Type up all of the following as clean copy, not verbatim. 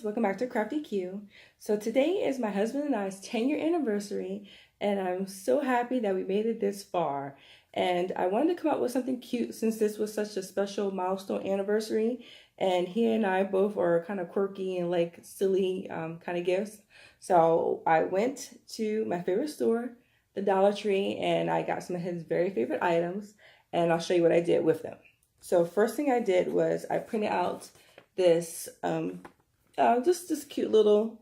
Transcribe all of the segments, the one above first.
guys, welcome back to Crafty Q. So today is my husband and I's 10-year anniversary, and I'm so happy that we made it this far. And I wanted to come up with something cute since this was such a special milestone anniversary, and he and I both are kind of quirky and like silly kind of gifts. So I went to my favorite store, the Dollar Tree, and I got some of his very favorite items, and I'll show you what I did with them. So first thing I did was I printed out this just this cute little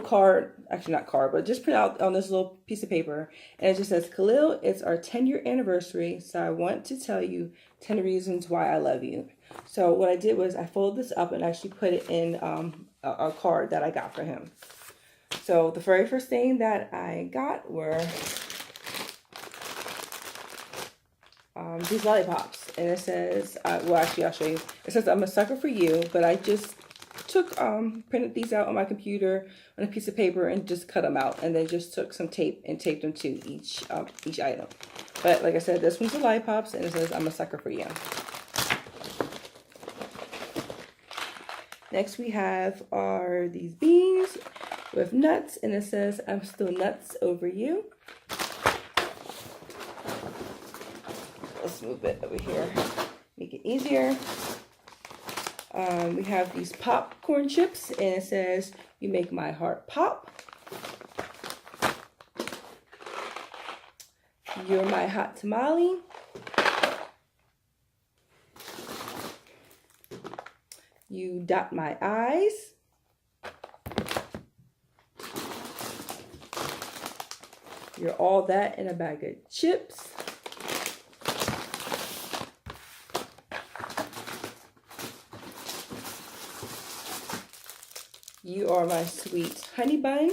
card, actually not card, but just print out on this little piece of paper, and it just says, Khalil, it's our 10-year anniversary, so I want to tell you 10 reasons why I love you. So what I did was I folded this up and actually put it in a card that I got for him. So the very first thing that I got were these lollipops, and it says, well, actually I'll show you. It says, I'm a sucker for you, but I just took printed these out on my computer on a piece of paper and just cut them out, and then just took some tape and taped them to each item. But like I said, this one's the lollipops, and it says, I'm a sucker for you. Next we have are these beans with nuts, and it says, I'm still nuts over you. Let's move it over here, make it easier. We have these popcorn chips, and it says, you make my heart pop. You're my hot tamale. You dot my eyes. You're all that in a bag of chips. You are my sweet honey bun.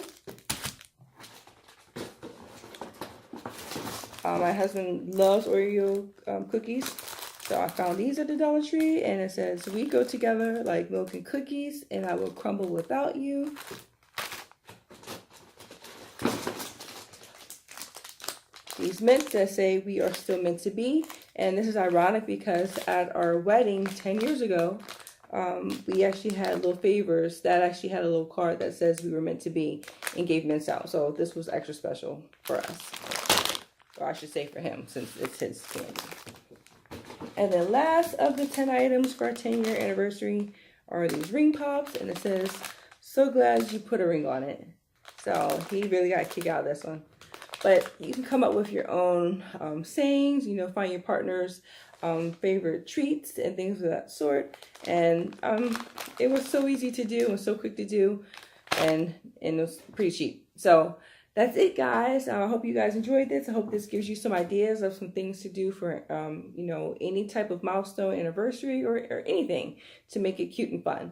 My husband loves Oreo cookies, so I found these at the Dollar Tree, and it says, we go together like milk and cookies, and I will crumble without you. These mints that say, we are still meant to be, and this is ironic because at our wedding 10 years ago, we actually had little favors that actually had a little card that says we were meant to be, and gave mints out. So this was extra special for us. Or I should say for him, since it's his candy. And then last of the 10 items for our 10-year anniversary are these ring pops, and it says, so glad you put a ring on it. So he really got a kick out of this one. But you can come up with your own sayings, you know, find your partner's favorite treats and things of that sort. And it was so easy to do and so quick to do, and it was pretty cheap. So that's it, guys. I hope you guys enjoyed this. I hope this gives you some ideas of some things to do for you know, any type of milestone, anniversary, or anything to make it cute and fun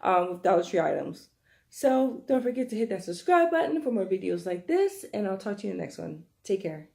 with Dollar Tree items. So don't forget to hit that subscribe button for more videos like this, and I'll talk to you in the next one. Take care.